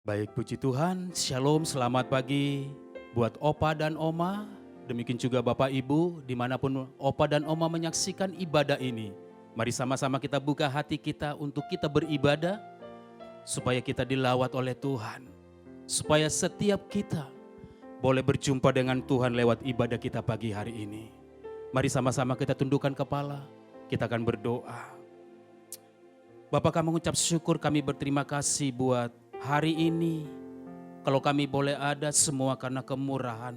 Baik, puji Tuhan, shalom, selamat pagi buat Opa dan Oma, demikian juga Bapak Ibu, dimanapun Opa dan Oma menyaksikan ibadah ini. Mari sama-sama kita buka hati kita untuk kita beribadah, supaya kita dilawat oleh Tuhan, supaya setiap kita boleh berjumpa dengan Tuhan lewat ibadah kita pagi hari ini. Mari sama-sama kita tundukkan kepala, kita akan berdoa. Bapak, kami mengucap syukur, kami berterima kasih buat hari ini, kalau kami boleh ada semua karena kemurahan.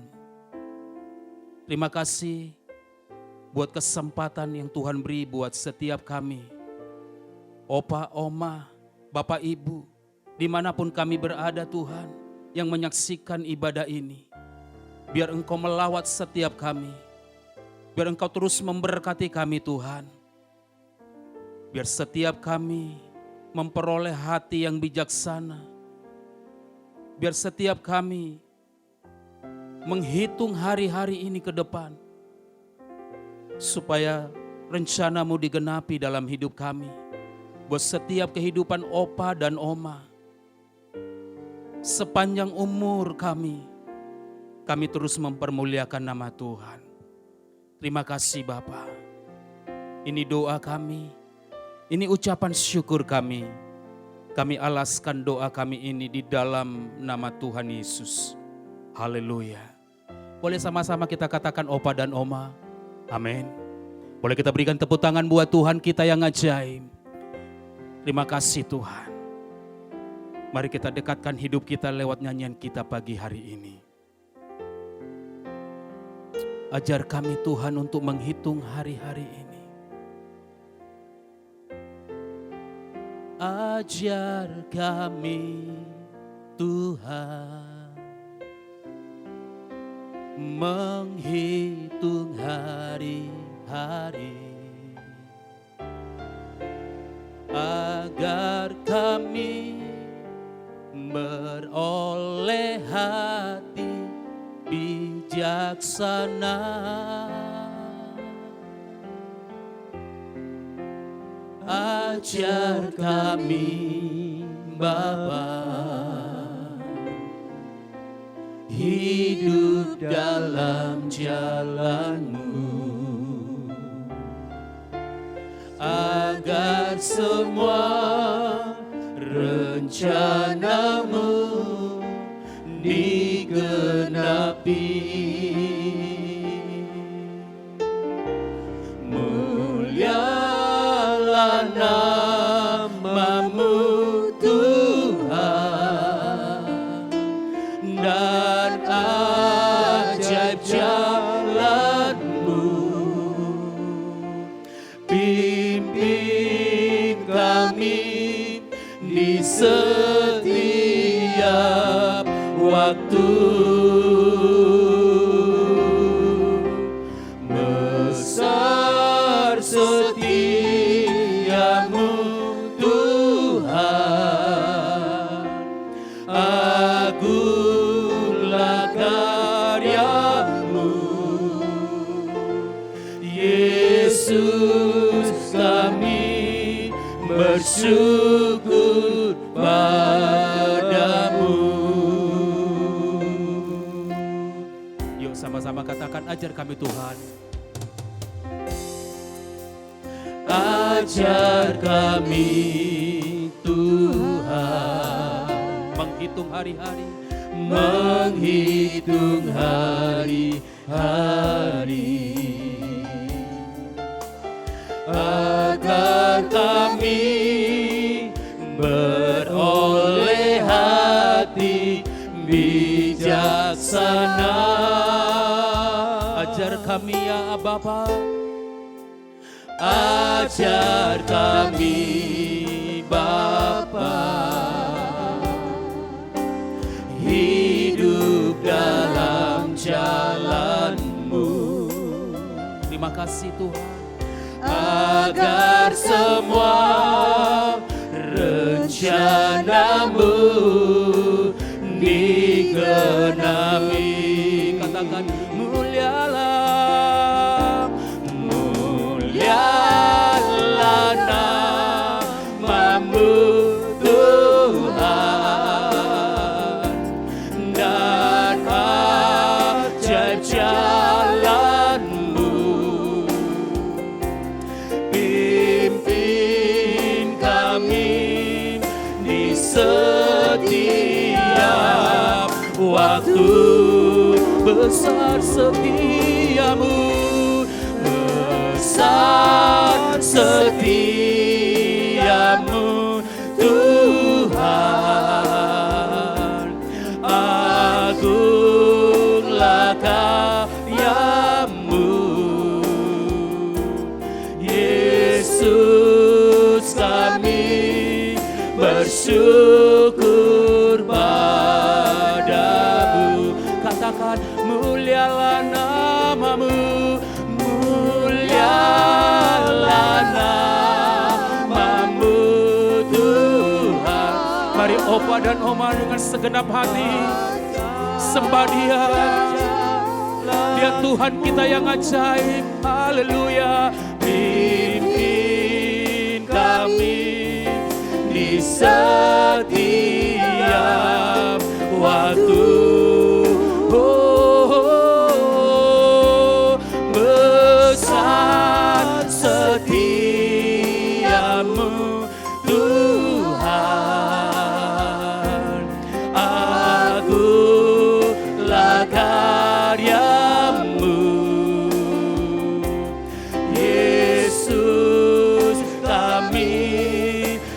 Terima kasih buat kesempatan yang Tuhan beri buat setiap kami. Opa, Oma, Bapak, Ibu, dimanapun kami berada Tuhan, yang menyaksikan ibadah ini. Biar Engkau melawat setiap kami. Biar Engkau terus memberkati kami Tuhan. Biar setiap kami memperoleh hati yang bijaksana. Biar setiap kami menghitung hari-hari ini ke depan. Supaya rencana-Mu digenapi dalam hidup kami. Buat setiap kehidupan Opa dan Oma. Sepanjang umur kami terus mempermuliakan nama Tuhan. Terima kasih Bapa. Ini doa kami. Ini ucapan syukur kami. Kami alaskan doa kami ini di dalam nama Tuhan Yesus. Haleluya. Boleh sama-sama kita katakan Opa dan Oma. Amin. Boleh kita berikan tepuk tangan buat Tuhan kita yang ajaib. Terima kasih Tuhan. Mari kita dekatkan hidup kita lewat nyanyian kita pagi hari ini. Ajar kami Tuhan untuk menghitung hari-hari ini. Ajar kami Tuhan menghitung hari-hari, agar kami beroleh hati bijaksana. Ajar kami Bapa hidup dalam jalan-Mu, agar semua rencana-Mu digenapi. Mulialah nama-Mu Tuhan, dan ajaib jalan-Mu. Pimpin kami di setiap waktu. Besar setiamu Tuhan, agunglah karya-Mu. Yesus, kami bersyukur padamu. Yuk sama-sama katakan, ajar kami Tuhan. Ajar kami Tuhan menghitung hari-hari, menghitung hari-hari, agar kami beroleh hati bijaksana. Ajar kami ya Bapa, ajar kami Bapa hidup dalam jalan-Mu. Terima kasih Tuhan. Agar semua rencana-Mu digenapi. Katakan mulialah, mulialah nama-Mu Tuhan. setiap waktu. Besar setiamu, besar setiamu Tuhan. Agunglah karyamu, Yesus, kami bersyukur padamu. Katakan, mulialah namamu, mulialah namamu Tuhan. Mari Opa dan Oma dengan segenap hati sembah Dia. Dia Tuhan kita yang ajaib. Haleluya. Pimpin kami di setiap waktu. Besar setiamu Tuhan. Agunglah karyamu, Yesus, kami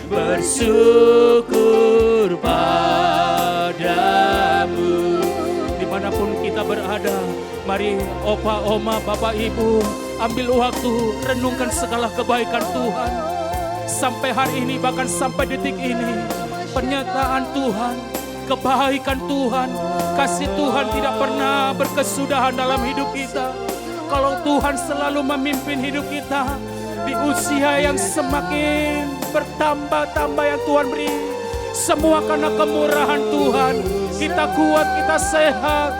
bersyukur padamu. Dimanapun kita berada, mari Opa, Oma, Bapak, Ibu, ambil waktu renungkan segala kebaikan Tuhan. Sampai hari ini, bahkan sampai detik ini, pernyataan Tuhan, kebaikan Tuhan, kasih Tuhan tidak pernah berkesudahan dalam hidup kita. Kalau Tuhan selalu memimpin hidup kita di usia yang semakin bertambah-tambah yang Tuhan beri, semua karena kemurahan Tuhan. Kita kuat, kita sehat.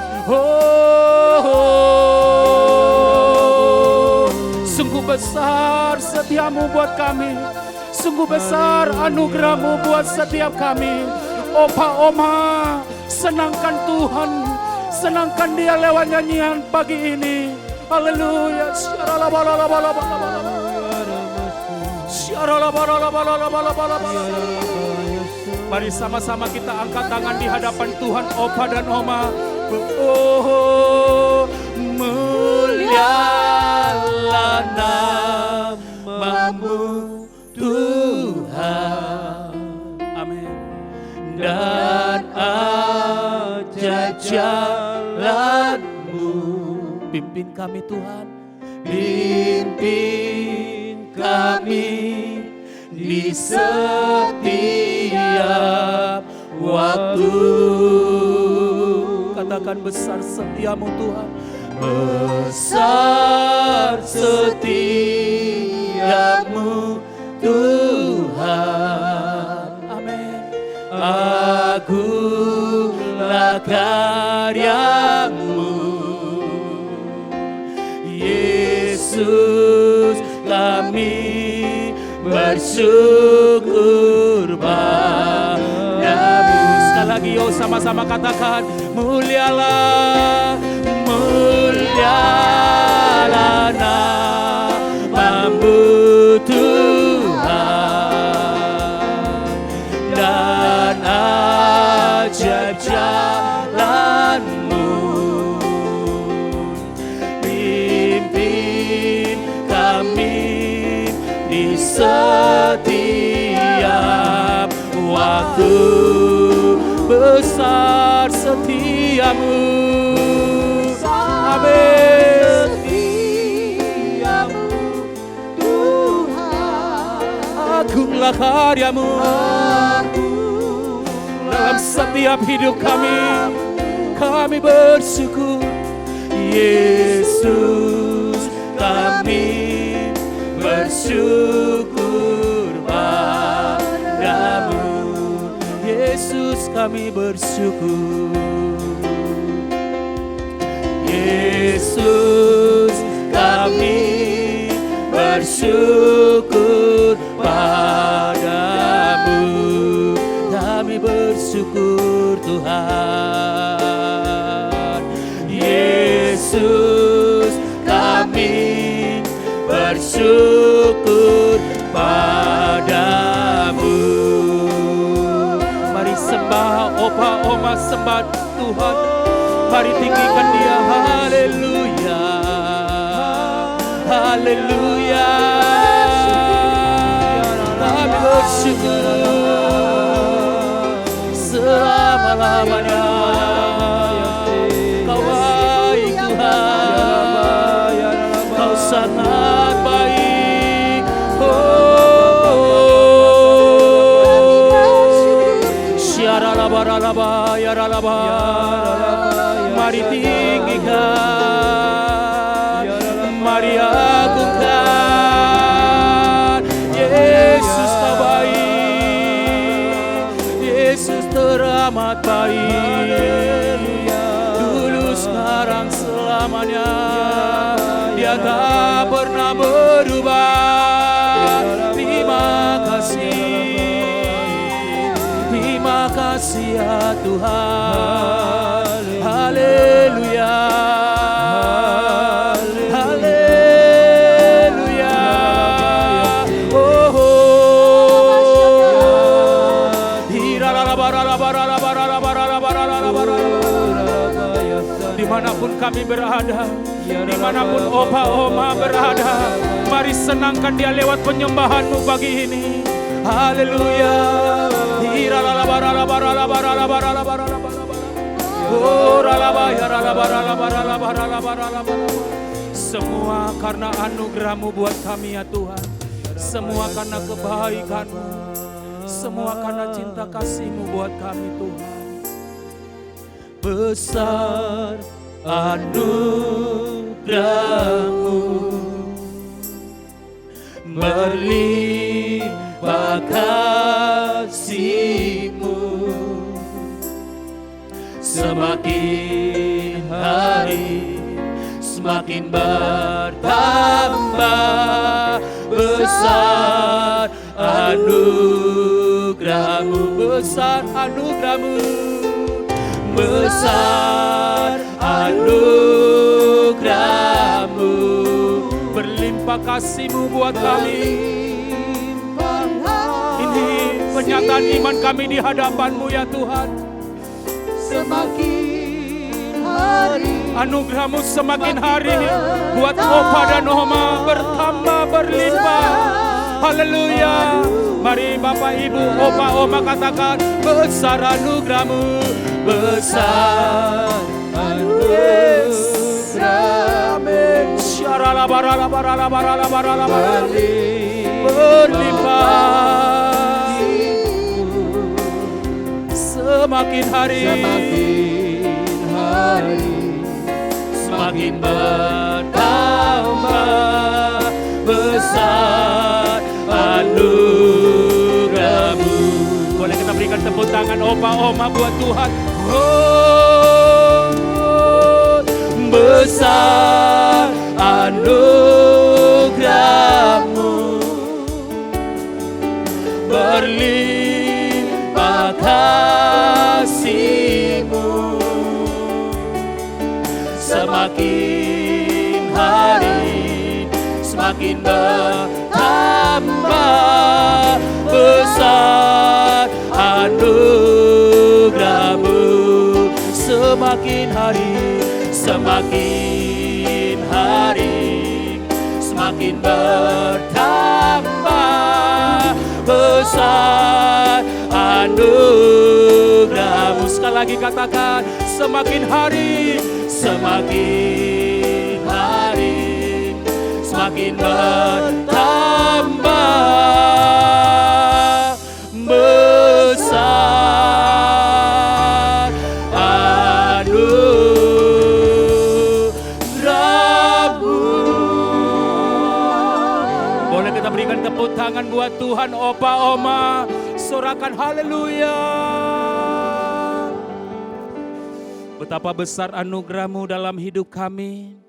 Sungguh besar setiamu buat kami, sungguh besar anugerahmu buat setiap kami. Opa, Oma, senangkan Tuhan, senangkan Dia lewat nyanyian pagi ini. Haleluya. Mari sama-sama kita angkat tangan di hadapan Tuhan, Opa dan Oma. Oh, mulialah namamu Tuhan. Amin. Dan ajaib jalanmu, pimpin kami Tuhan, pimpin kami di setiap waktu. Katakan, besar setiamu Tuhan, besar setiamu Tuhan. Amin. Agunglah karyamu, Yesus, kami bersyukur padamu. Sekali lagi, yuk sama-sama katakan, mulialah, mulialah namamu Tuhan. Dan ajaib jalanmu, pimpin kami di setiap waktu. Besar setiamu, amin. Agunglah karyamu dalam setiap hidup kami. Kami bersyukur, Yesus, kami bersyukur padamu. Yesus, kami bersyukur. Yesus, kami bersyukur padamu. Kami bersyukur Tuhan. Yesus, kami bersyukur padamu. Opa, Oma sembah Tuhan. Mari tinggikan Dia. Haleluya. Haleluya. Kami bersyukur selama-lamanya. Kau baik Tuhan, Kau sangat baik. Syaralaba yaralaba. Mari tinggikan, mari agungkan. Yesus Kau baik, Yesus teramat baik. Dulu, sekarang, selamanya. Dia tak pernah berubah. Terima kasih ya Tuhan. Haleluya. Haleluya. Oh, dimanapun kami berada, dimanapun Opa Oma berada, mari senangkan Dia lewat penyembahan-Mu pagi ini. Haleluya. Semua karena anugerah-Mu buat kami ya Tuhan. Semua karena kebaikan-Mu. Semua karena cinta kasih-Mu buat kami Tuhan. Besar anugerah-Mu, berlimpah kasih-Mu, semakin hari semakin bertambah. Besar anugerah-Mu, besar anugerah-Mu, besar anugerah-Mu, berlimpah kasih-Mu buat kami. Ini penyataan iman kami di hadapan-Mu ya Tuhan. Semakin hari anugerah-Mu semakin hari buat Opa dan Oma bertambah berlimpah. Haleluya. Mari Bapak Ibu Opa Oma katakan, besar anugerah-Mu, besar anugerah-Mu, berlimpah semakin hari semakin bertambah. Besar anugerah-Mu. Boleh kita berikan tepuk tangan Opa Oma buat Tuhan. Oh, besar anugerah-Mu, berlimpah kasih-Mu, semakin hari semakin bertambah. Besar anugerah-Mu, semakin hari semakin hari semakin bertambah. Besar anugerah-Mu. Sekali lagi katakan, semakin hari semakin hari semakin bertambah. Besar anugerah-Mu. Boleh kita berikan tepuk tangan buat Tuhan. Opa Oma sorakan haleluya. Betapa besar anugerah-Mu dalam hidup kami.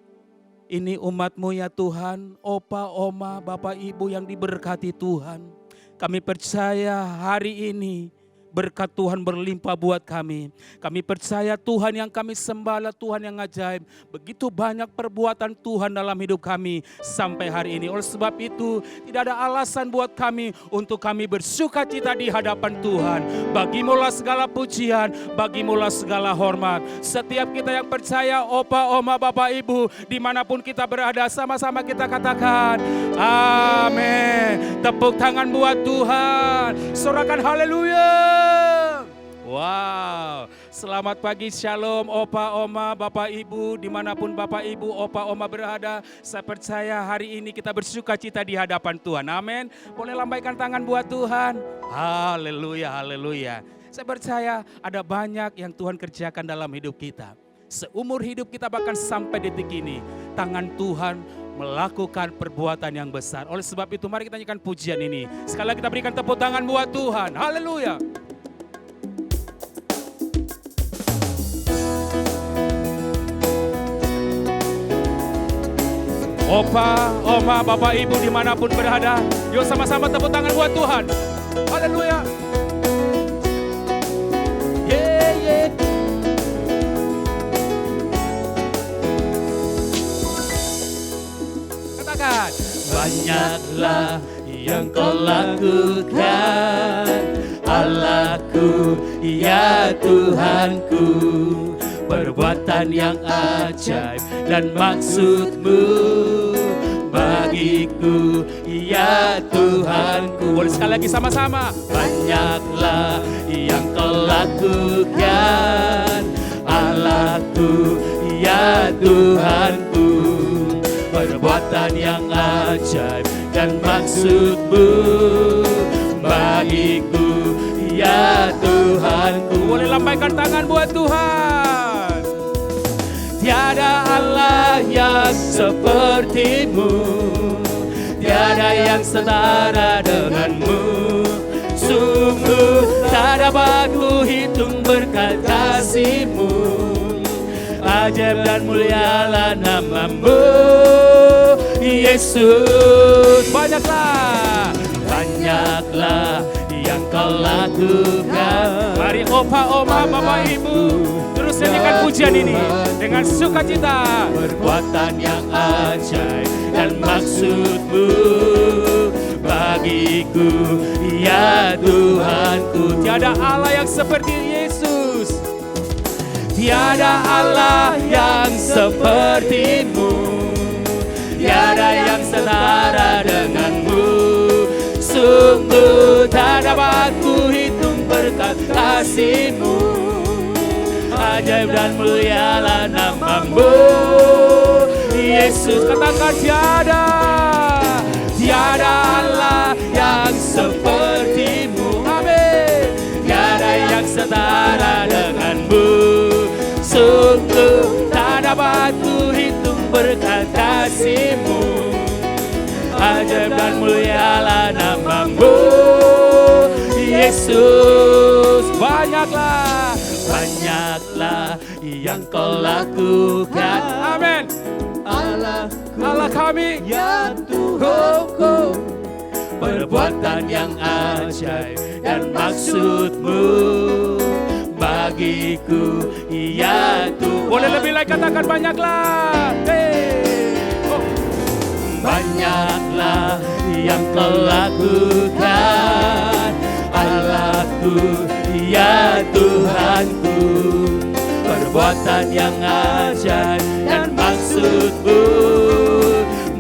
Ini umat-Mu ya Tuhan, Opa, Oma, Bapak, Ibu yang diberkati Tuhan. Kami percaya hari ini berkat Tuhan berlimpah buat kami. Kami percaya Tuhan yang kami sembah adalah Tuhan yang ajaib. Begitu banyak perbuatan Tuhan dalam hidup kami sampai hari ini. Oleh sebab itu tidak ada alasan buat kami untuk kami bersuka cita di hadapan Tuhan. Bagimulah segala pujian, bagimulah segala hormat. Setiap kita yang percaya, Opa, Oma, Bapak, Ibu, dimanapun kita berada, sama-sama kita katakan, amin. Tepuk tangan buat Tuhan. Sorakan haleluya. Wow, selamat pagi, shalom Opa, Oma, Bapak, Ibu, dimanapun Bapak, Ibu, Opa, Oma berada. Saya percaya hari ini kita bersuka cita di hadapan Tuhan, amin. Boleh lambaikan tangan buat Tuhan, haleluya, haleluya. Saya percaya ada banyak yang Tuhan kerjakan dalam hidup kita. Seumur hidup kita bahkan sampai detik ini, tangan Tuhan melakukan perbuatan yang besar. Oleh sebab itu mari kita nyanyikan pujian ini. Sekali lagi kita berikan tepuk tangan buat Tuhan, haleluya. Opa, Oma, Bapak, Ibu dimanapun berada, yuk sama-sama tepuk tangan buat Tuhan. Haleluya. Yeah, yeah. Katakan, banyaklah yang kau lakukan, Allahku, ya Tuhanku. Perbuatan yang ajaib dan maksud-Mu bagiku, ya Tuhanku. Boleh sekali lagi sama-sama. Banyaklah yang Kau lakukan, Allahku, ya Tuhanku. Perbuatan yang ajaib dan maksud-Mu bagiku, ya Tuhanku. Boleh lambaikan tangan buat Tuhan. Tiada Allah yang seperti-Mu, tiada yang setara dengan-Mu. Sungguh tak dapat ku hitung berkat kasih-Mu. Ajaib dan mulialah nama-Mu, Yesus. Banyaklah, banyaklah yang Kau lakukan. Mari Opa, Oma, Bapak, Ibu, terus nyanyikan pujian ini dengan sukacita. Perbuatan yang ajaib dan maksud-Mu bagiku, ya Tuhanku. Tiada Allah yang seperti Yesus, tiada Allah yang seperti-Mu, tiada yang setara dengan-Mu. Sungguh tak dapat ku hitung berkat kasih-Mu. Ajaib dan mulialah nama-Mu, Yesus. Katakan tiada, tiada Allah yang seperti-Mu. Amin. Tiada yang setara dengan-Mu. Sungguh tak dapat ku hitung berkat kasih-Mu. Ajaib dan mulialah nama-Mu, Yesus. Banyaklah, banyaklah yang Kau lakukan. Amin. Allah kami, ya Tuhanku. Perbuatan yang ajaib dan maksud-Mu bagiku, ya Tuhan. Boleh lebih lagi katakan banyaklah. Hey. Banyaklah yang Kau lakukan, Allahku, ya Tuhanku. Perbuatan yang ajaib dan maksud-Mu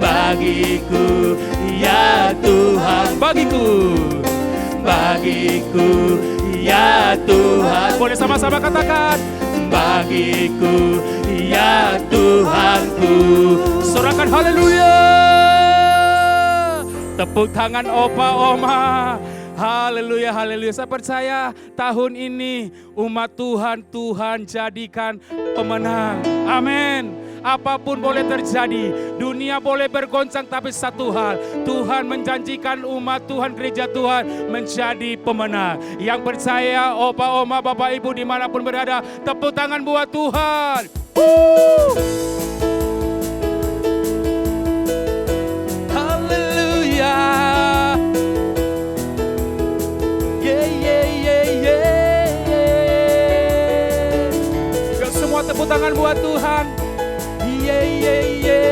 bagiku, ya Tuhan. Bagiku, bagiku, ya Tuhan. Boleh sama-sama katakan, bagiku, ya Tuhanku. Sorakan haleluya. Tepuk tangan Opa, Oma. Haleluya, haleluya. Saya percaya tahun ini umat Tuhan, Tuhan jadikan pemenang. Amin. Apapun boleh terjadi, dunia boleh bergoncang, tapi satu hal, Tuhan menjanjikan umat Tuhan, gereja Tuhan menjadi pemenang. Yang percaya, Opa, Oma, Bapak, Ibu dimanapun berada, tepuk tangan buat Tuhan. Haleluya. Yeah, yeah, yeah, yeah. tepuk tangan buat Tuhan. Ye ye ye.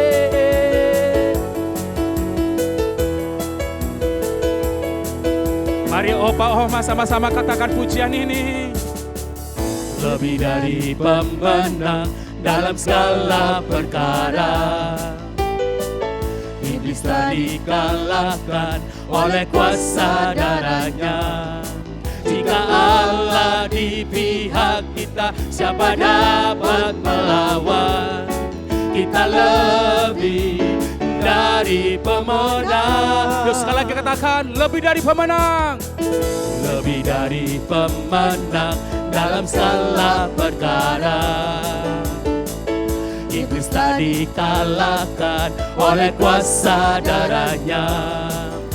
Mari Opa Oma sama-sama katakan pujian ini. Lebih dari pemenang dalam segala perkara, iblis telah dikalahkan oleh kuasa darahnya. Jika Allah di pihak kita, siapa dapat melawan? Kita lebih dari pemenang. Yuk sekali lagi katakan, lebih dari pemenang. Lebih dari pemenang dalam segala perkara, iblis tak dikalahkan oleh kuasa darahnya.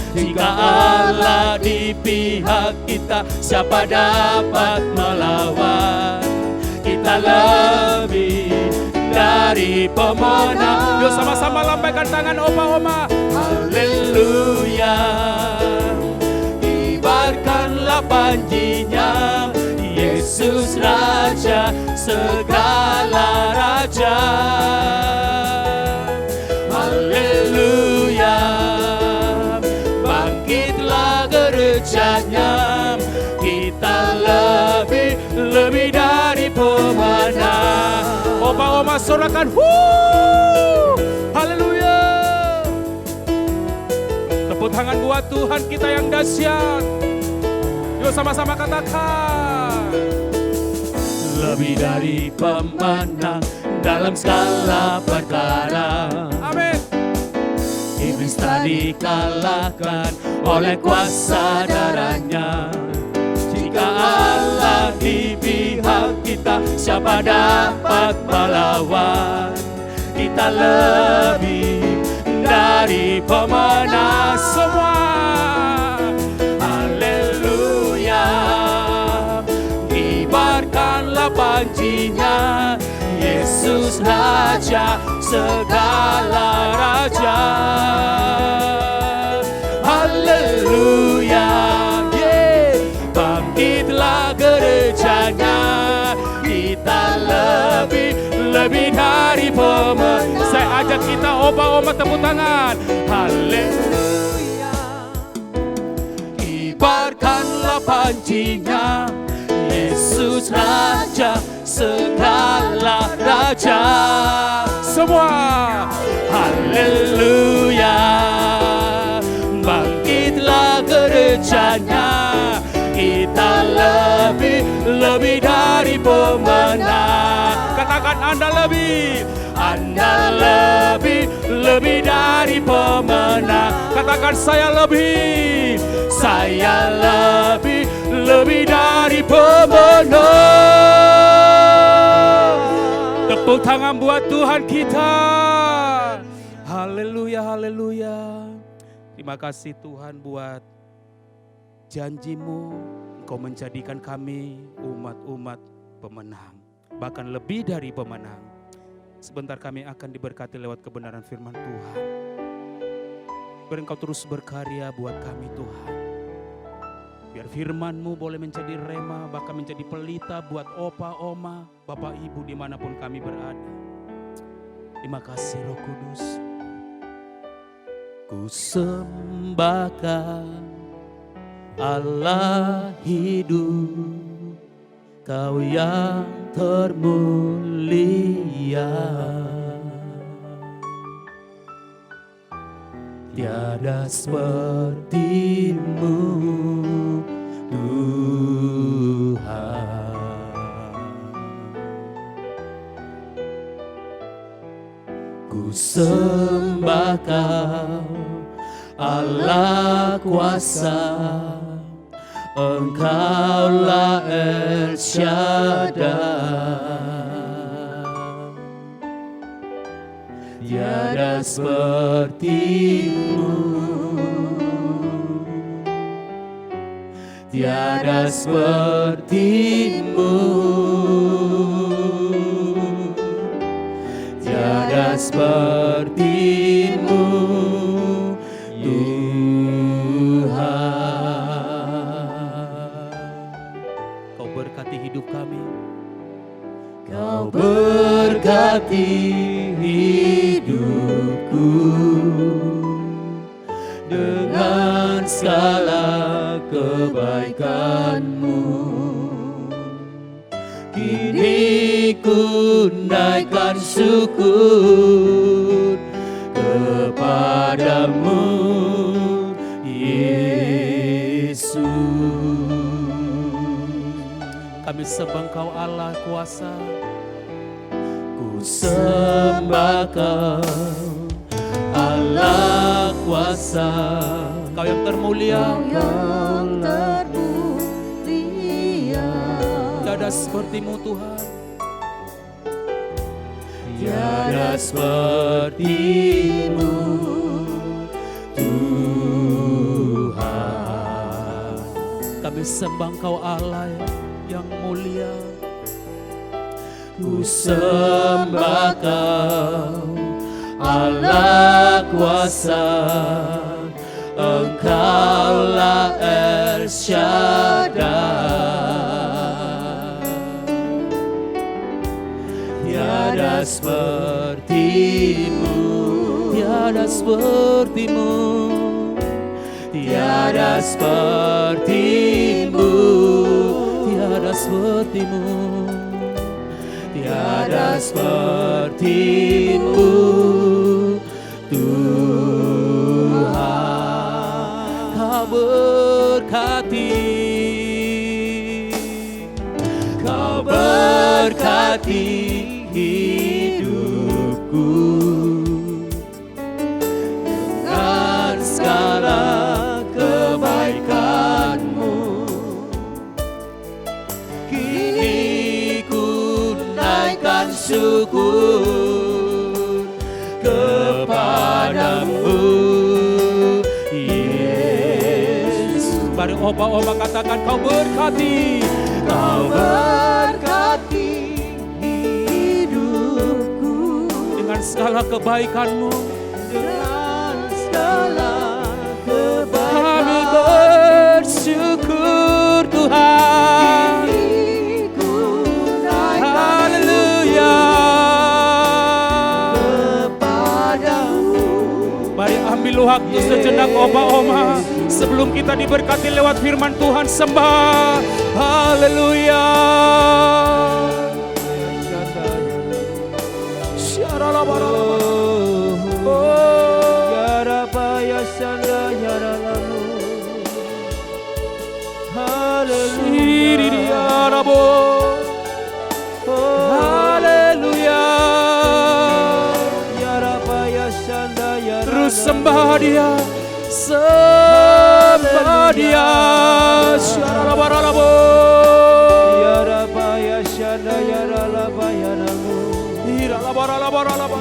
Jika Allah di pihak kita, siapa dapat melawan? Kita lebih dari pemenang. Yuk sama-sama lambaikan tangan Opa Oma. Haleluya. Kibarkanlah panjinya, Yesus Raja segala raja. Haleluya. Bangkitlah gerejanya, kita lebih dari pemenang. Opa Oma sorakan, haleluya. Tepuk tangan buat Tuhan kita yang dahsyat. Yuk sama-sama katakan. Lebih dari pemenang dalam segala perkara. Amin. Iblis tak dikalahkan oleh kuasa darahnya. Jika Allah di pihak kita, siapa dapat melawan? Kita lebih dari pemenang semua. Haleluya. Kibarkanlah panjinya, Yesus Raja segala raja. Haleluya. Bangkitlah gerejanya, kita lebih dari pemenang. Saya ajak kita Opa Oma tepuk tangan. Haleluya. Kibarkanlah panjinya, Yesus Raja segala raja. Semua. Haleluya. Bangkitlah gerejanya, kita lebih dari pemenang. Katakan Anda lebih dari pemenang. Katakan saya lebih dari pemenang. Tepuk tangan buat Tuhan kita. Haleluya, haleluya. Terima kasih Tuhan buat janji-Mu, Engkau menjadikan kami umat-umat pemenang. Bahkan lebih dari pemenang. Sebentar kami akan diberkati lewat kebenaran firman Tuhan. Biar Engkau terus berkarya buat kami Tuhan. Biar firman-Mu boleh menjadi rema, bahkan menjadi pelita buat Opa, Oma, Bapak, Ibu dimanapun kami berada. Terima kasih Roh Kudus. Ku sembahkan Allah hidup, Kau yang termulia. Tiada seperti-Mu Tuhan. Ku sembah Kau Allah kuasa, Engkaulah El Shaddai. Tiada seperti-Mu, tiada seperti-Mu, tiada seperti-Mu Tuhan. Kau berkati hidup kami. Kau berkati hidupku dengan segala kebaikan-Mu. Kini ku naikkan syukur kepadamu, Yesus. Kami sembah Engkau Allah kuasa. Ku sembah Kau Allah kuasa, Kau yang termulia, yang termulia. tiada seperti-Mu Tuhan. Tiada seperti-Mu Tuhan. Kami sembah Engkau Allah yang mulia. Ku sembah Kau Allah kuasa, Engkaulah El Shaddai. Tiada seperti-Mu, Tiada seperti-Mu, tiada seperti-Mu, tiada seperti-Mu, tiada seperti-Mu Tuhan. Kau berkati, Kau berkati hidupku dengan segala kebaikan-Mu. Kini ku naikkan syukur kepadamu, Yesus. Mari opa-opa katakan Kau berkati. Kau berkati hidupku Dengan segala kebaikan-Mu, dengan segala kebaikan. kami bersyukur Tuhan. Kini ku naikkan Haleluya. kepadamu, Mari ambil waktu sejenak opa-oma sebelum kita diberkati lewat firman Tuhan. Sembah. Haleluya. Haleluya. Terus sembah Dia, sembah Dia. Syaralabaralabo. Iralabaralabaralabo.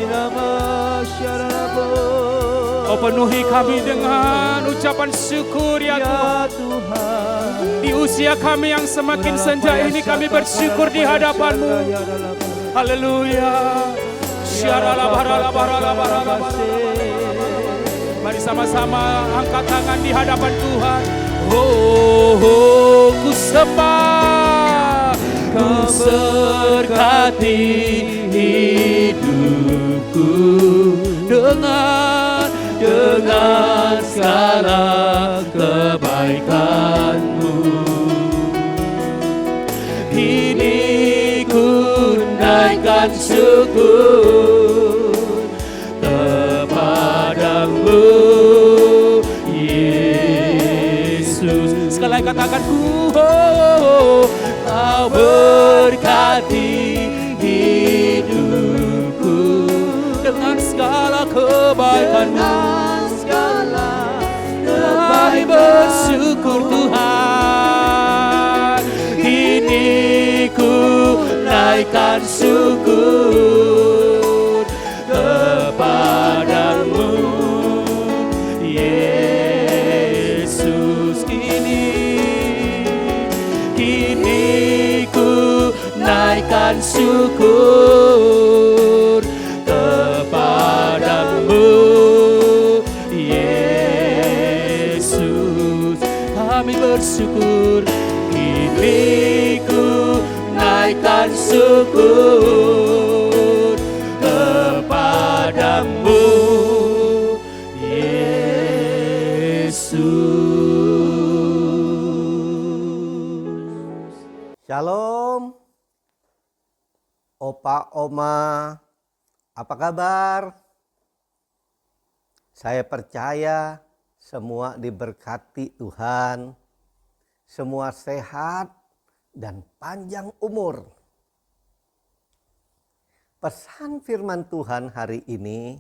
Oh, penuhi kami dengan ucapan syukur ya Tuhan. Di usia kami yang semakin senja ini kami bersyukur di hadapan-Mu. Haleluya. Syaralabaralabaralabaralabar. Mari sama-sama angkat tangan di hadapan Tuhan. Oh, ku sembah, Kau berkati hidupku dengan segala kebaikan-Mu. Kini ku naikkan syukur kepadamu, Yesus. sekali lagi katakan Kau berkati hidupku dengan segala kebaikan-Mu. Kami bersyukur Tuhan. Kini ku naikkan syukur kepadamu, Yesus. Kini ku naikkan syukur kepadamu, Yesus. Kami bersyukur. Kini ku naikkan bersyukur kepadamu, Yesus. Shalom, Opa, Oma, apa kabar? Saya percaya semua diberkati Tuhan, semua sehat dan panjang umur. Pesan firman Tuhan hari ini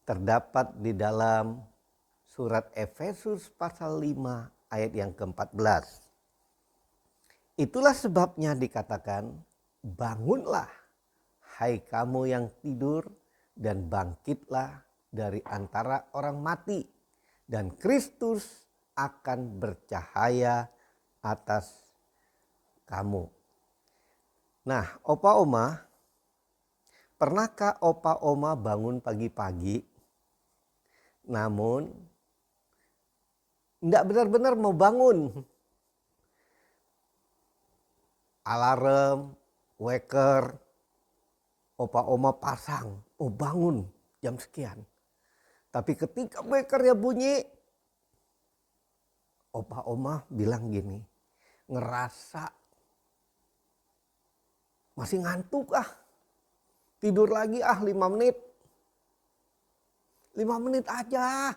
terdapat di dalam surat Efesus pasal 5 ayat yang ke-14. Itulah sebabnya dikatakan, bangunlah hai kamu yang tidur dan bangkitlah dari antara orang mati dan Kristus akan bercahaya atas kamu. Nah, Opa Oma, pernahkah Opa Oma bangun pagi-pagi namun tidak benar-benar mau bangun? Alarm, waker, Opa Oma pasang, oh bangun jam sekian. Tapi ketika wakernya bunyi, Opa Oma bilang gini, ngerasa masih ngantuk tidur lagi 5 menit. 5 menit aja.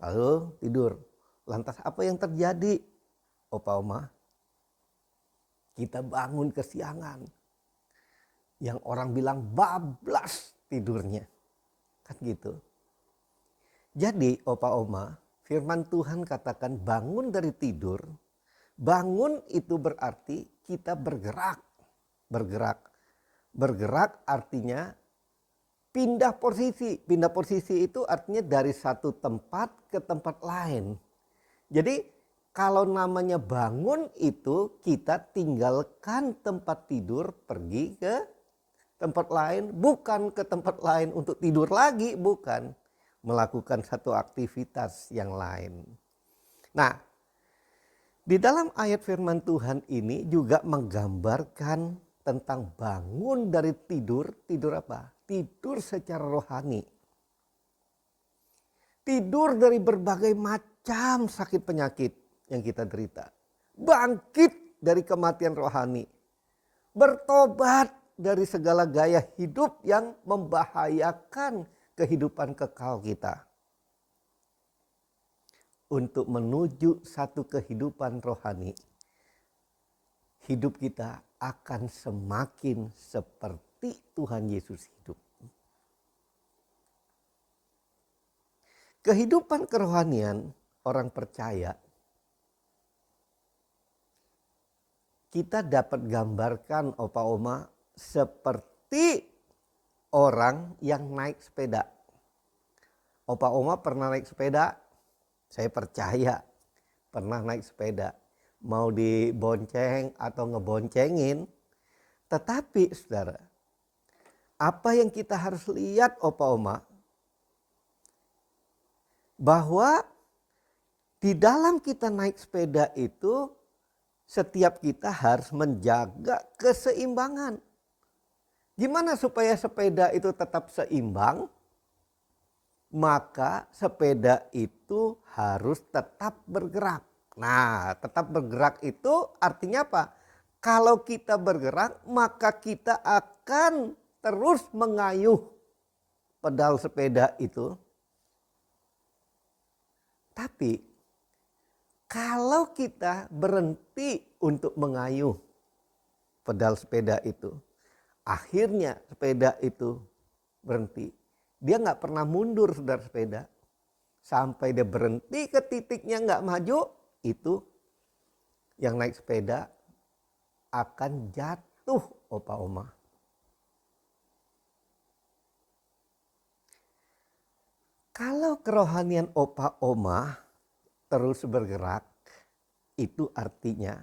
Lalu tidur. Lantas apa yang terjadi, Opa Oma? Kita bangun kesiangan. Yang orang bilang bablas tidurnya. Kan gitu. Jadi Opa Oma, firman Tuhan katakan bangun dari tidur. Bangun itu berarti kita bergerak. Bergerak artinya pindah posisi. Pindah posisi itu artinya dari satu tempat ke tempat lain. Jadi kalau namanya bangun itu kita tinggalkan tempat tidur pergi ke tempat lain. Bukan ke tempat lain untuk tidur lagi, bukan. Melakukan satu aktivitas yang lain. Nah, di dalam ayat firman Tuhan ini juga menggambarkan tentang bangun dari tidur. Tidur apa? Tidur secara rohani. Tidur dari berbagai macam sakit penyakit yang kita derita. Bangkit dari kematian rohani. Bertobat dari segala gaya hidup yang membahayakan kehidupan kekal kita. Untuk menuju satu kehidupan rohani, hidup kita akan semakin seperti Tuhan Yesus hidup. Kehidupan kerohanian orang percaya, kita dapat gambarkan Opa Oma seperti orang yang naik sepeda. Opa Oma pernah naik sepeda? Saya percaya pernah naik sepeda. Mau dibonceng atau ngeboncengin. Tetapi saudara, apa yang kita harus lihat Opa Oma? Bahwa di dalam kita naik sepeda itu setiap kita harus menjaga keseimbangan. Gimana supaya sepeda itu tetap seimbang? Maka sepeda itu harus tetap bergerak. Nah, tetap bergerak itu artinya apa? Kalau kita bergerak maka kita akan terus mengayuh pedal sepeda itu. Tapi kalau kita berhenti untuk mengayuh pedal sepeda itu, akhirnya sepeda itu berhenti. Dia nggak pernah mundur saudara sepeda. Sampai dia berhenti ke titiknya nggak maju, itu yang naik sepeda akan jatuh Opa Oma. Kalau kerohanian Opa Oma terus bergerak, itu artinya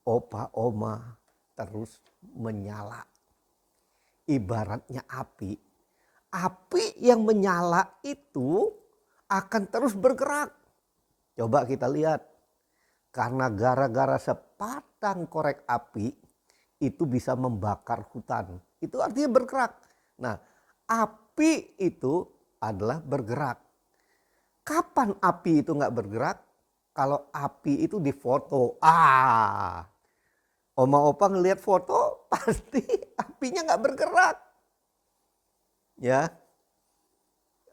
Opa Oma terus menyala. Ibaratnya api. Api yang menyala itu akan terus bergerak. Coba kita lihat. Karena gara-gara sepatang korek api, itu bisa membakar hutan. Itu artinya bergerak. Nah, api itu adalah bergerak. Kapan api itu nggak bergerak? Kalau api itu difoto. Oma opa ngelihat foto pasti apinya nggak bergerak. Ya,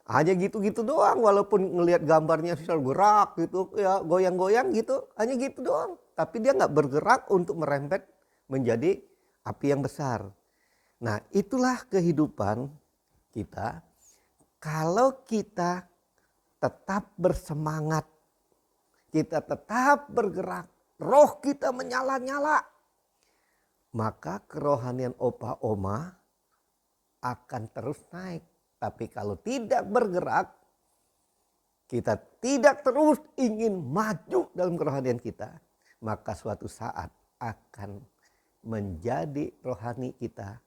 hanya gitu-gitu doang, walaupun ngelihat gambarnya selalu gerak gitu, ya goyang-goyang gitu, hanya gitu doang. Tapi dia nggak bergerak untuk merembet menjadi api yang besar. Nah, itulah kehidupan kita. Kalau kita tetap bersemangat, kita tetap bergerak, roh kita menyala-nyala, maka kerohanian opa oma akan terus naik. Tapi kalau tidak bergerak, kita tidak terus ingin maju dalam kerohanian kita, maka suatu saat akan menjadi rohani kita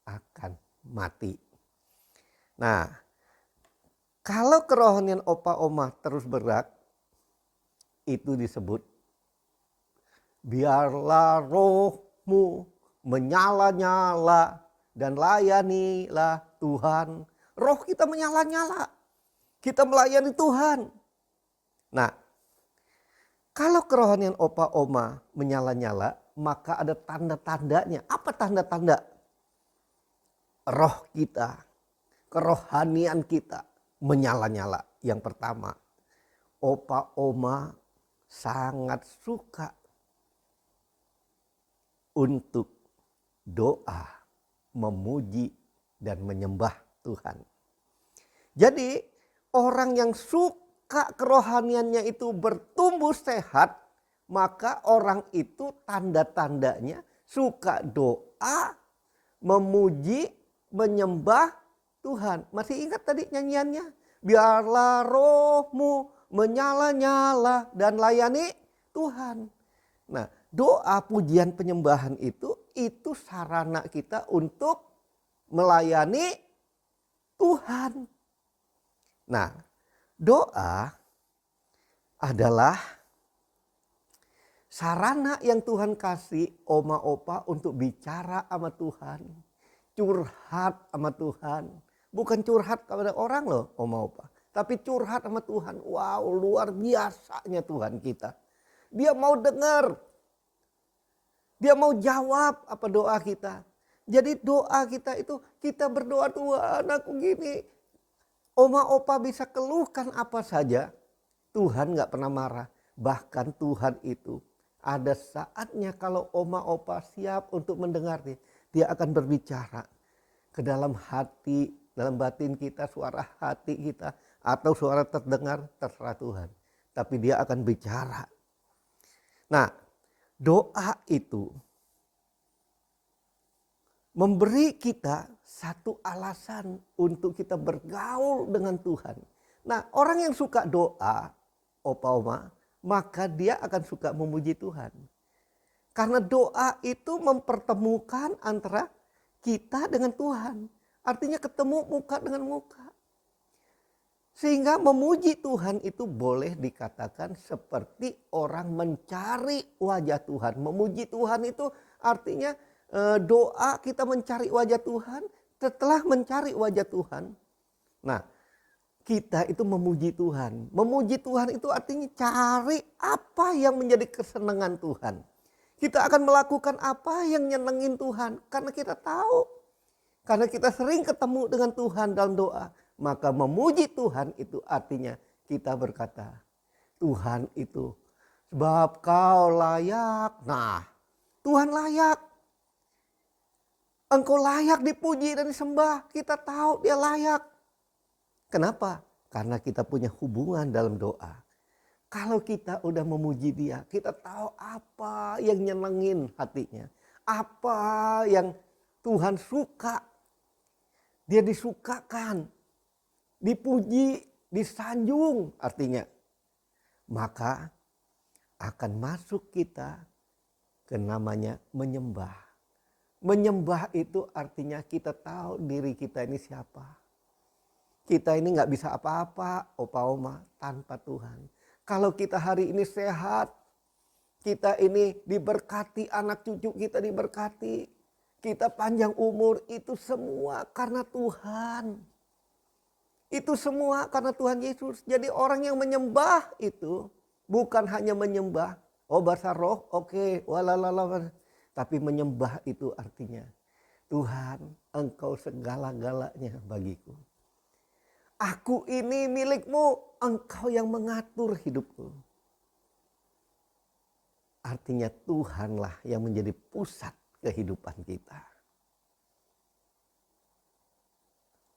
akan mati. Nah, kalau kerohanian opa oma terus bergerak, itu disebut biarlah rohmu menyala-nyala dan layanilah Tuhan. Roh kita menyala-nyala, kita melayani Tuhan. Nah, kalau kerohanian opa oma menyala-nyala, maka ada tanda-tandanya. Apa tanda-tanda? Roh kita, kerohanian kita menyala-nyala. Yang pertama, opa oma sangat suka untuk doa, memuji dan menyembah Tuhan. Jadi orang yang suka kerohaniannya itu bertumbuh sehat, maka orang itu tanda-tandanya suka doa, memuji, menyembah Tuhan. Masih ingat tadi nyanyiannya? Biarlah rohmu menyala-nyala dan layani Tuhan. Nah, doa, pujian, penyembahan itu sarana kita untuk melayani Tuhan. Nah, doa adalah sarana yang Tuhan kasih oma opa untuk bicara sama Tuhan, curhat sama Tuhan. Bukan curhat kepada orang loh oma opa, tapi curhat sama Tuhan. Wow, luar biasanya Tuhan kita. Dia mau dengar, dia mau jawab apa doa kita. Jadi doa kita itu, kita berdoa, Tuhan aku gini. Oma opa bisa keluhkan apa saja, Tuhan gak pernah marah. Bahkan Tuhan itu ada saatnya kalau oma opa siap untuk mendengarnya, dia akan berbicara ke dalam hati, dalam batin kita, suara hati kita, atau suara terdengar, terserah Tuhan. Tapi dia akan bicara. Nah, doa itu memberi kita satu alasan untuk kita bergaul dengan Tuhan. Nah, orang yang suka doa, opa oma, maka dia akan suka memuji Tuhan. Karena doa itu mempertemukan antara kita dengan Tuhan. Artinya ketemu muka dengan muka. Sehingga memuji Tuhan itu boleh dikatakan seperti orang mencari wajah Tuhan. Memuji Tuhan itu artinya doa kita mencari wajah Tuhan. Setelah mencari wajah Tuhan, nah kita itu memuji Tuhan. Memuji Tuhan itu artinya cari apa yang menjadi kesenangan Tuhan. Kita akan melakukan apa yang nyenengin Tuhan. Karena kita tahu. Karena kita sering ketemu dengan Tuhan dalam doa. Maka memuji Tuhan itu artinya kita berkata, Tuhan itu sebab kau layak. Nah, Tuhan layak. Engkau layak dipuji dan disembah. Kita tahu dia layak. Kenapa? Karena kita punya hubungan dalam doa. Kalau kita udah memuji dia, kita tahu apa yang nyenengin hatinya. Apa yang Tuhan suka. Dia disukakan, dipuji, disanjung artinya. Maka akan masuk kita ke namanya menyembah. Menyembah itu artinya kita tahu diri kita ini siapa. Kita ini gak bisa apa-apa, opa oma, tanpa Tuhan. Kalau kita hari ini sehat, kita ini diberkati, anak cucu kita diberkati, kita panjang umur, itu semua karena Tuhan. Itu semua karena Tuhan Yesus. Jadi orang yang menyembah itu bukan hanya menyembah, oh bahasa roh, oke, walalala. Tapi menyembah itu artinya, Tuhan, Engkau segala-galanya bagiku. Aku ini milikmu, Engkau yang mengatur hidupku. Artinya Tuhanlah yang menjadi pusat kehidupan kita.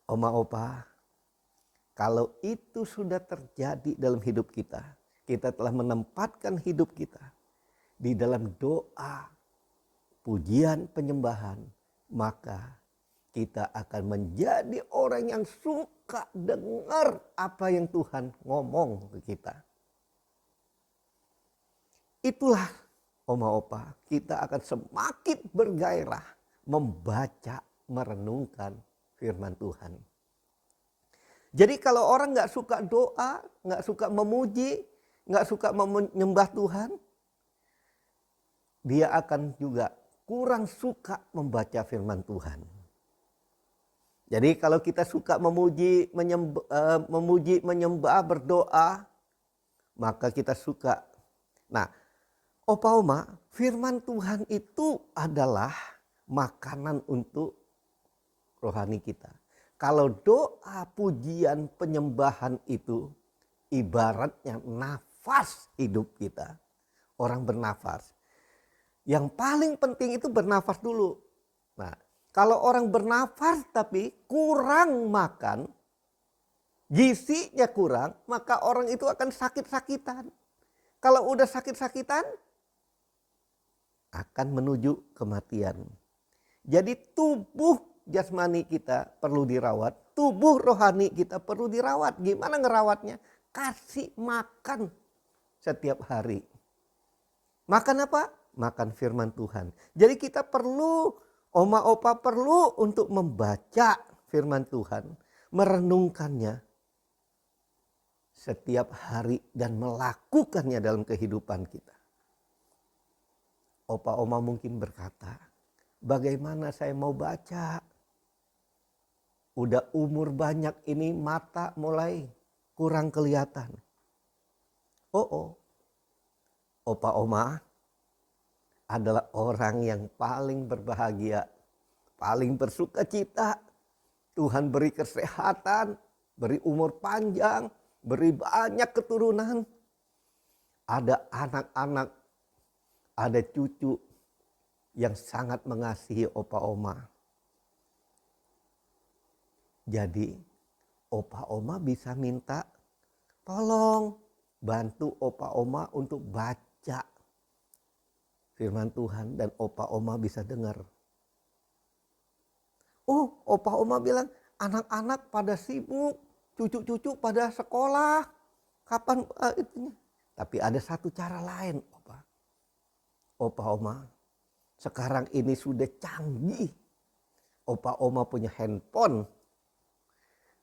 Oma opa, kalau itu sudah terjadi dalam hidup kita, kita telah menempatkan hidup kita di dalam doa, pujian, penyembahan, maka kita akan menjadi orang yang suka dengar apa yang Tuhan ngomong ke kita. Itulah oma opa, kita akan semakin bergairah membaca, merenungkan firman Tuhan. Jadi kalau orang gak suka doa, gak suka memuji, gak suka menyembah Tuhan, dia akan juga kurang suka membaca firman Tuhan. Jadi kalau kita suka memuji, menyembah, berdoa, maka kita suka. Nah, opa oma, firman Tuhan itu adalah makanan untuk rohani kita. Kalau doa, pujian, penyembahan itu ibaratnya nafas hidup kita. Orang bernafas. Yang paling penting itu bernafas dulu. Nah, kalau orang bernafas tapi kurang makan, gizinya kurang, maka orang itu akan sakit-sakitan. Kalau udah sakit-sakitan, akan menuju kematian. Jadi tubuh jasmani kita perlu dirawat, tubuh rohani kita perlu dirawat. Gimana ngerawatnya? Kasih makan setiap hari. Makan apa? Makan firman Tuhan. Jadi kita perlu, oma opa perlu untuk membaca firman Tuhan, merenungkannya setiap hari dan melakukannya dalam kehidupan kita. Opa oma mungkin berkata, bagaimana saya mau baca? Udah umur banyak ini mata mulai kurang kelihatan. Opa oma adalah orang yang paling berbahagia, paling bersuka cita. Tuhan beri kesehatan, beri umur panjang, beri banyak keturunan. Ada anak-anak, ada cucu yang sangat mengasihi opa oma. Jadi opa oma bisa minta tolong bantu opa oma untuk baca firman Tuhan dan opa oma bisa dengar. Opa oma bilang anak-anak pada sibuk, cucu-cucu pada sekolah. Kapan itunya? Tapi ada satu cara lain opa. Opa oma sekarang ini sudah canggih. Opa oma punya handphone.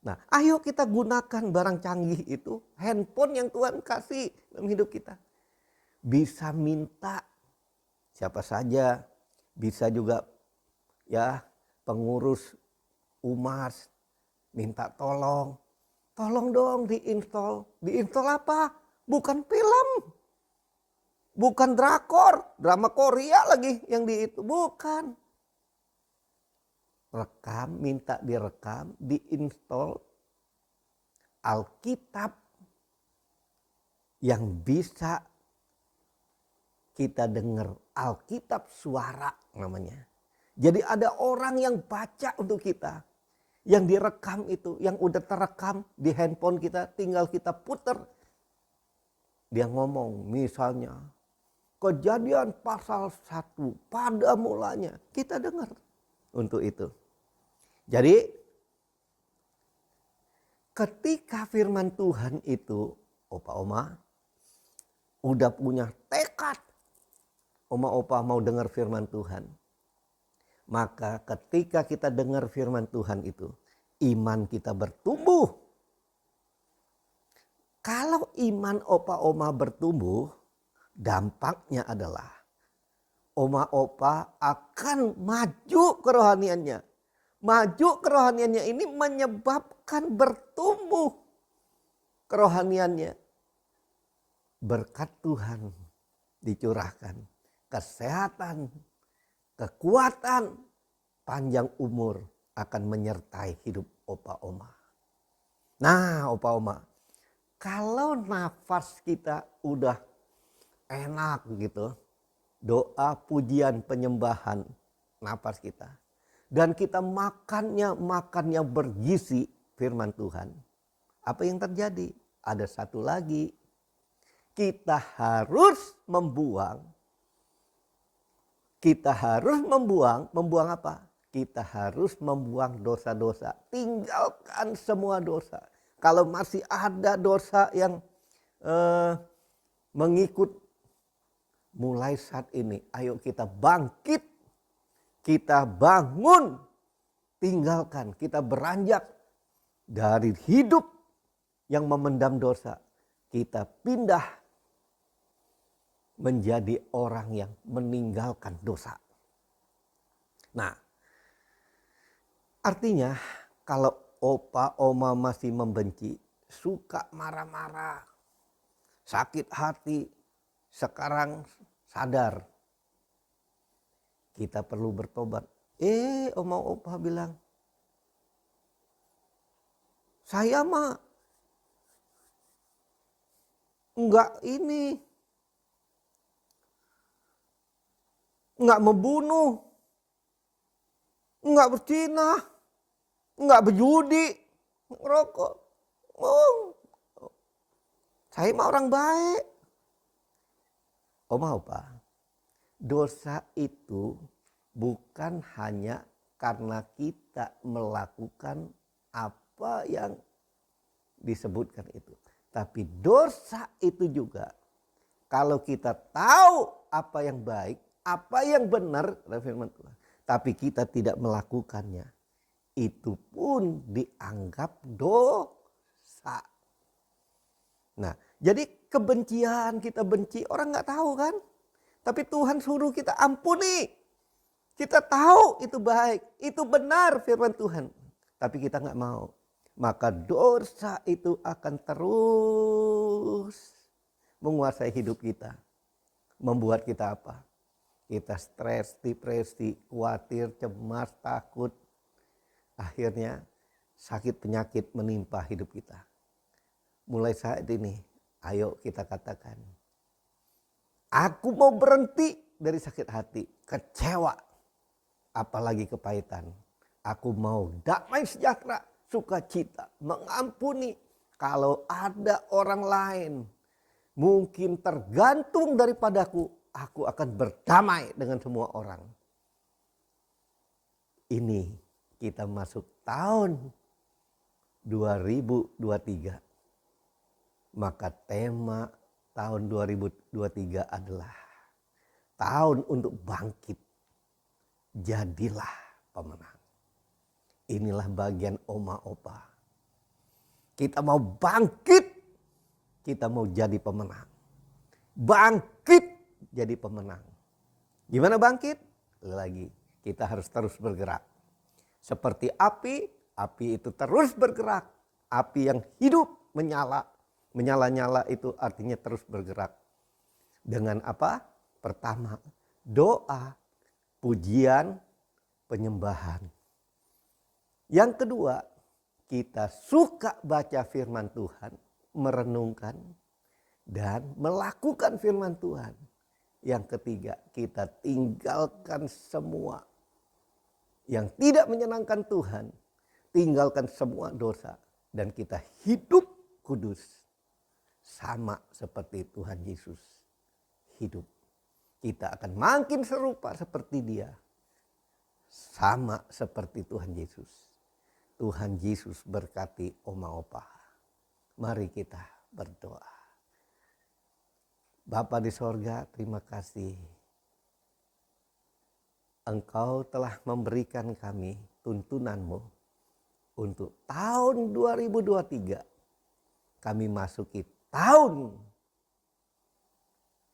Nah, ayo kita gunakan barang canggih itu, handphone yang Tuhan kasih dalam hidup kita. Bisa minta siapa saja, bisa juga ya pengurus umas minta tolong. Tolong dong diinstal. Diinstal apa? Bukan film. Bukan drakor, drama Korea lagi yang itu, bukan. Rekam, minta direkam, diinstal Alkitab yang bisa kita dengar. Alkitab suara namanya. Jadi ada orang yang baca untuk kita. Yang direkam itu, yang udah terekam di handphone kita, tinggal kita puter. Dia ngomong misalnya, Kejadian pasal 1 pada mulanya. Kita dengar untuk itu. Jadi ketika firman Tuhan itu, opa oma udah punya tekad. Oma opa mau dengar firman Tuhan. Maka ketika kita dengar firman Tuhan itu, iman kita bertumbuh. Kalau iman opa oma bertumbuh, Dampaknya adalah oma opa akan maju kerohaniannya. Maju kerohaniannya ini menyebabkan bertumbuh kerohaniannya. Berkat Tuhan dicurahkan, kesehatan, kekuatan, panjang umur akan menyertai hidup opa oma. Nah opa oma, kalau nafas kita udah enak gitu, doa pujian penyembahan nafas kita, dan kita makannya bergizi firman Tuhan, apa yang terjadi? Ada satu lagi, kita harus membuang apa? Kita harus membuang dosa-dosa. Tinggalkan semua dosa. Kalau masih ada dosa yang mengikut, mulai saat ini ayo kita bangkit. Kita bangun. Tinggalkan, kita beranjak dari hidup yang memendam dosa. Kita pindah menjadi orang yang meninggalkan dosa. Nah, artinya kalau opa oma masih membenci, suka marah-marah, sakit hati, sekarang sadar kita perlu bertobat. Oma opa bilang, saya mah enggak membunuh, enggak berzina, enggak berjudi, ngerokok. Saya mah orang baik. Oma opa, dosa itu bukan hanya karena kita melakukan apa yang disebutkan itu. Tapi dosa itu juga kalau kita tahu apa yang baik, apa yang benar, firman Tuhan, tapi kita tidak melakukannya, itu pun dianggap dosa. Nah, jadi kebencian, kita benci, orang nggak tahu kan? Tapi Tuhan suruh kita ampuni. Kita tahu itu baik, itu benar firman Tuhan. Tapi kita nggak mau. Maka dosa itu akan terus menguasai hidup kita. Membuat kita apa? Kita stres, depresi, khawatir, cemas, takut. Akhirnya sakit penyakit menimpa hidup kita. Mulai saat ini, ayo kita katakan, aku mau berhenti dari sakit hati, kecewa, apalagi kepahitan. Aku mau damai sejahtera, sukacita, mengampuni. Kalau ada orang lain mungkin tergantung daripadaku, aku akan berdamai dengan semua orang. Ini kita masuk tahun 2023. Maka tema tahun 2023 adalah tahun untuk bangkit. Jadilah pemenang. Inilah bagian oma opa. Kita mau bangkit. Kita mau jadi pemenang. Bangkit jadi pemenang. Gimana bangkit? Lagi kita harus terus bergerak. Seperti api, api itu terus bergerak. Api yang hidup menyala. Menyala-nyala itu artinya terus bergerak. Dengan apa? Pertama, doa, pujian, penyembahan. Yang kedua, kita suka baca firman Tuhan, merenungkan, dan melakukan firman Tuhan. Yang ketiga, kita tinggalkan semua yang tidak menyenangkan Tuhan. Tinggalkan semua dosa. Dan kita hidup kudus. Sama seperti Tuhan Yesus hidup. Kita akan makin serupa seperti Dia. Sama seperti Tuhan Yesus. Tuhan Yesus berkati oma opa. Mari kita berdoa. Bapa di sorga, terima kasih. Engkau telah memberikan kami tuntunan-Mu untuk tahun 2023. Kami masuki tahun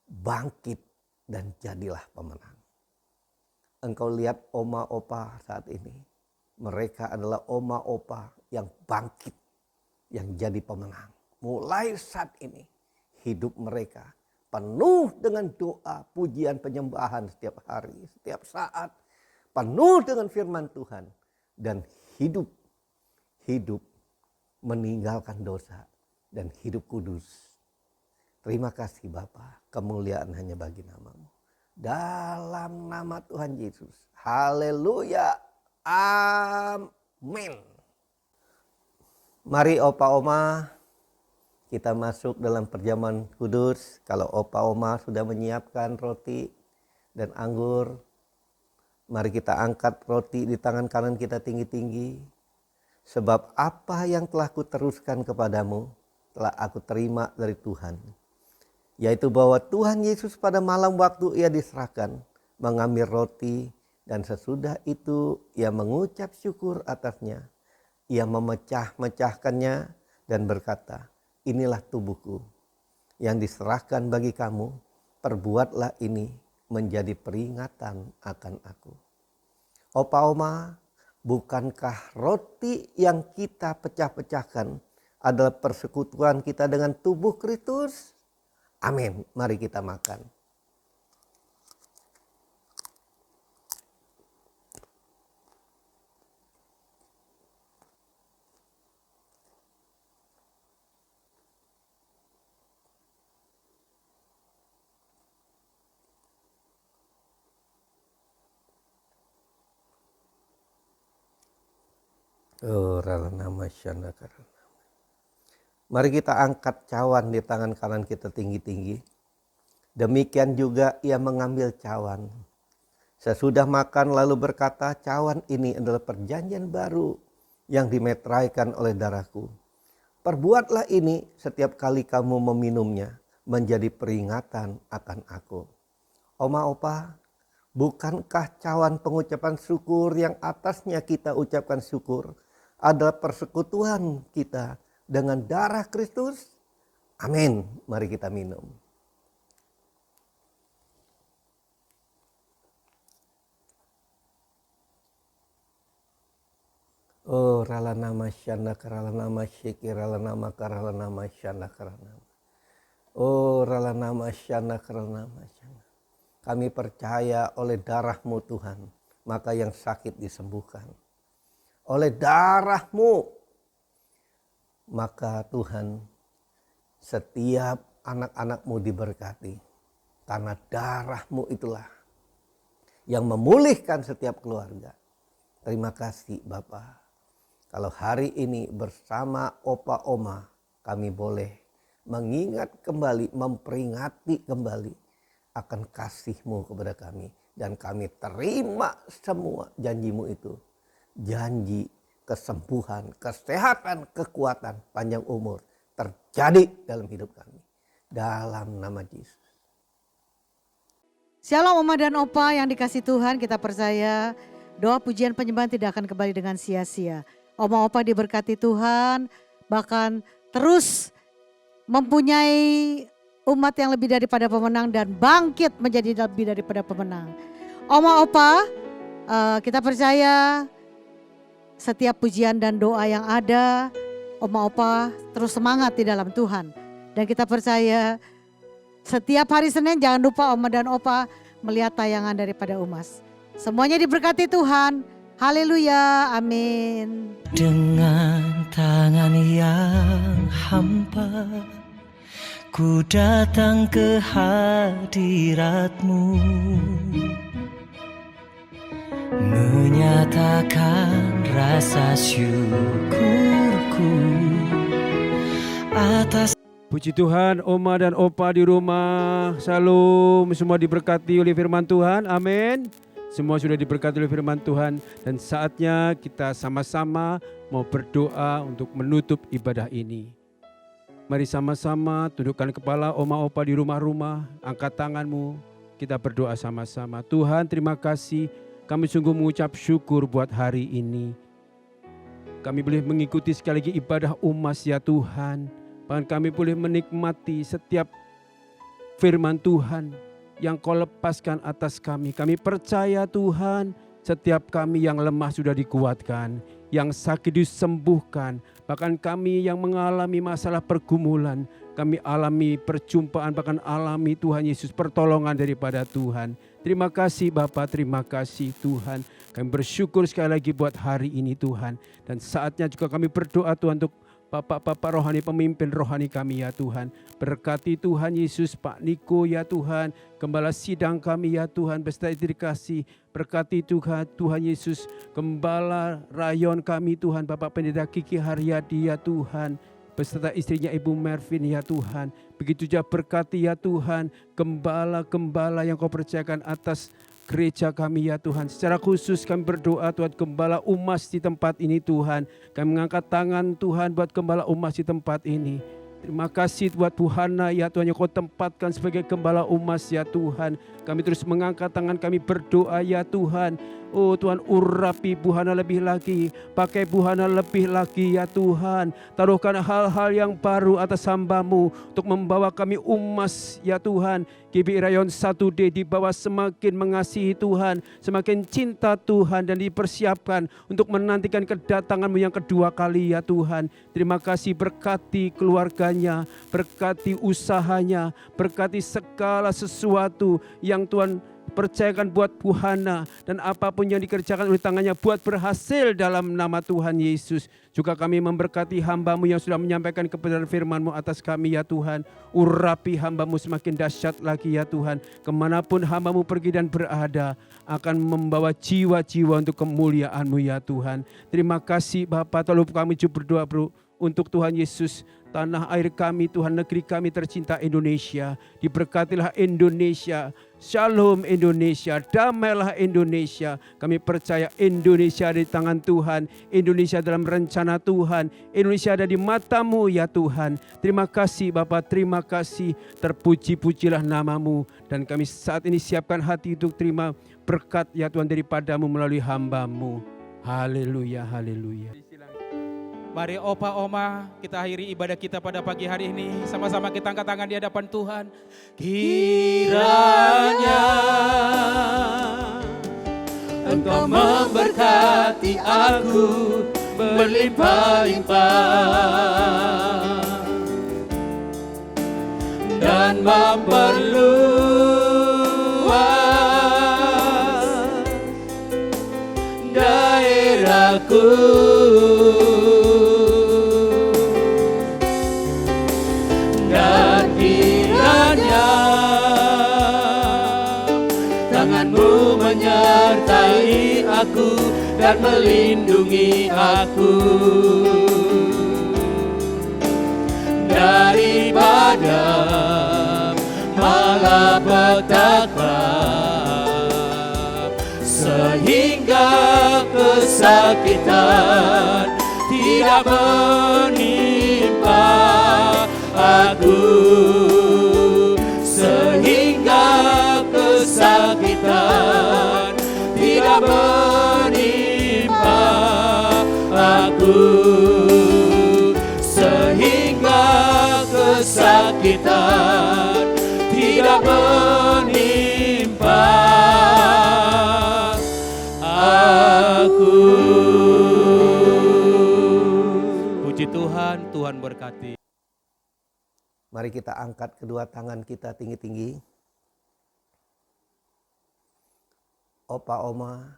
bangkit dan jadilah pemenang. Engkau lihat oma opa saat ini. Mereka adalah oma opa yang bangkit, yang jadi pemenang. Mulai saat ini hidup mereka penuh dengan doa, pujian, penyembahan setiap hari, setiap saat. Penuh dengan firman Tuhan. Dan hidup meninggalkan dosa dan hidup kudus. Terima kasih Bapa, kemuliaan hanya bagi namamu. Dalam nama Tuhan Yesus. Haleluya. Amin. Mari opa oma, kita masuk dalam perjamuan kudus. Kalau opa oma sudah menyiapkan roti dan anggur, mari kita angkat roti di tangan kanan kita tinggi-tinggi. Sebab apa yang telah kuteruskan kepadamu, telah aku terima dari Tuhan. Yaitu bahwa Tuhan Yesus pada malam waktu ia diserahkan, mengambil roti, dan sesudah itu ia mengucap syukur atasnya. Ia memecah-mecahkannya dan berkata, inilah tubuhku yang diserahkan bagi kamu, perbuatlah ini menjadi peringatan akan aku. Opa oma, bukankah roti yang kita pecah-pecahkan adalah persekutuan kita dengan tubuh Kristus? Amin. Mari kita makan. Oh, nama syanda karena. Mari kita angkat cawan di tangan kanan kita tinggi-tinggi. Demikian juga ia mengambil cawan. Sesudah makan lalu berkata, cawan ini adalah perjanjian baru yang dimeteraikan oleh darahku. Perbuatlah ini setiap kali kamu meminumnya menjadi peringatan akan aku. Oma opa, bukankah cawan pengucapan syukur yang atasnya kita ucapkan syukur adalah persekutuan kita dengan darah Kristus? Amin. Mari kita minum. Oh, rala nama syanda karala nama syiki rala nama karala nama syanda karala nama. Oh, rala nama syanda karala nama syanda. Kami percaya oleh darah-Mu Tuhan, maka yang sakit disembuhkan. Oleh darah-Mu, maka Tuhan, setiap anak-anak-Mu diberkati. Karena darah-Mu itulah yang memulihkan setiap keluarga. Terima kasih Bapa. Kalau hari ini bersama opa oma, kami boleh mengingat kembali, memperingati kembali akan kasih-Mu kepada kami. Dan kami terima semua janji-Mu itu. Janji kesembuhan, kesehatan, kekuatan, panjang umur terjadi dalam hidup kami. Dalam nama Yesus. Shalom Oma dan Opa yang dikasih Tuhan, kita percaya doa pujian penyembahan tidak akan kembali dengan sia-sia. Oma Opa diberkati Tuhan, bahkan terus mempunyai umat yang lebih daripada pemenang dan bangkit menjadi lebih daripada pemenang. Oma Opa, kita percaya setiap pujian dan doa yang ada, Oma Opa terus semangat di dalam Tuhan. Dan kita percaya setiap hari Senin jangan lupa Oma dan Opa melihat tayangan daripada Umas. Semuanya diberkati Tuhan. Haleluya, amin. Dengan tangan yang hampa, ku datang ke hadirat-Mu, menyatakan rasa syukurku atas. Puji Tuhan, Oma dan Opa di rumah, shalom, semua diberkati oleh firman Tuhan, amin. Semua sudah diberkati oleh firman Tuhan dan saatnya kita sama-sama mau berdoa untuk menutup ibadah ini. Mari sama-sama tundukkan kepala Oma Opa di rumah-rumah, angkat tanganmu, kita berdoa sama-sama. Tuhan terima kasih, kami sungguh mengucap syukur buat hari ini. Kami boleh mengikuti sekali lagi ibadah Umas ya Tuhan. Bahkan kami boleh menikmati setiap firman Tuhan yang Kau lepaskan atas kami. Kami percaya Tuhan, setiap kami yang lemah sudah dikuatkan, yang sakit disembuhkan, bahkan kami yang mengalami masalah pergumulan, kami alami perjumpaan, bahkan alami Tuhan Yesus pertolongan daripada Tuhan. Terima kasih Bapa, terima kasih Tuhan. Kami bersyukur sekali lagi buat hari ini Tuhan. Dan saatnya juga kami berdoa Tuhan untuk Bapak-bapak rohani, pemimpin rohani kami ya Tuhan. Berkati Tuhan Yesus, Pak Niko ya Tuhan. Gembala sidang kami ya Tuhan, beserta istri kasih. Berkati Tuhan Yesus, Gembala rayon kami Tuhan, Bapak Pendeta Kiki Haryadi ya Tuhan. Beserta istrinya Ibu Mervin ya Tuhan. Begitu juga berkati ya Tuhan, gembala-gembala yang Kau percayakan atas gereja kami ya Tuhan. Secara khusus kami berdoa Tuhan, gembala umas di tempat ini Tuhan. Kami mengangkat tangan Tuhan buat gembala umas di tempat ini. Terima kasih buat Bu Hana ya Tuhan, yang Kau tempatkan sebagai gembala umas ya Tuhan. Kami terus mengangkat tangan, kami berdoa ya Tuhan. Oh Tuhan, urapi Bu Hana lebih lagi, pakai Bu Hana lebih lagi ya Tuhan. Taruhkan hal-hal yang baru atas hamba-Mu untuk membawa kami umas ya Tuhan. GB Rayon 1D di bawah semakin mengasihi Tuhan, semakin cinta Tuhan, dan dipersiapkan untuk menantikan kedatangan-Mu yang kedua kali ya Tuhan. Terima kasih, berkati keluarganya, berkati usahanya, berkati segala sesuatu yang Tuhan percayakan buat Bu Hana, dan apapun yang dikerjakan oleh tangannya buat berhasil dalam nama Tuhan Yesus. Juga kami memberkati hamba-Mu yang sudah menyampaikan kebenaran firman-Mu atas kami ya Tuhan. Urapi hamba-Mu semakin dahsyat lagi ya Tuhan. Kemanapun hamba-Mu pergi dan berada, akan membawa jiwa-jiwa untuk kemuliaan-Mu ya Tuhan. Terima kasih Bapa, tolong kami juga berdoa untuk Tuhan Yesus, tanah air kami Tuhan, negeri kami tercinta Indonesia. Diberkatilah Indonesia, shalom Indonesia, damailah Indonesia. Kami percaya Indonesia ada di tangan Tuhan, Indonesia dalam rencana Tuhan, Indonesia ada di mata-Mu ya Tuhan. Terima kasih Bapa, terima kasih, terpuji-pujilah nama-Mu. Dan kami saat ini siapkan hati untuk terima berkat ya Tuhan daripada-Mu melalui hamba-Mu. Haleluya, haleluya. Mari Opa Oma, kita akhiri ibadah kita pada pagi hari ini. Sama-sama kita angkat tangan di hadapan Tuhan. Kiranya Engkau memberkati aku berlimpah-limpah dan memperluas daerahku. Menyertai aku dan melindungi aku daripada malapetaka, sehingga kesakitan tidak menimpa aku, sehingga kesakitan tidak menimpa aku, sehingga kesakitan tidak menimpa aku. Puji Tuhan, Tuhan berkati. Mari kita angkat kedua tangan kita tinggi-tinggi. Opa Oma,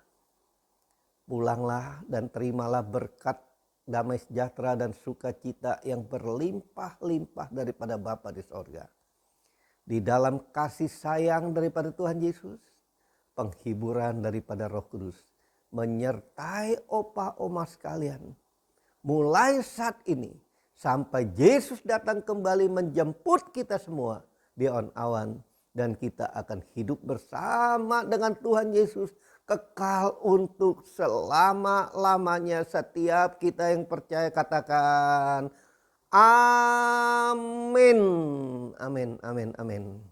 pulanglah dan terimalah berkat damai sejahtera dan sukacita yang berlimpah-limpah daripada Bapa di sorga. Di dalam kasih sayang daripada Tuhan Yesus, penghiburan daripada Roh Kudus menyertai Opa Oma sekalian. Mulai saat ini sampai Yesus datang kembali menjemput kita semua di awan, dan kita akan hidup bersama dengan Tuhan Yesus kekal untuk selama-lamanya. Setiap kita yang percaya katakan amin, amin, amin, amin.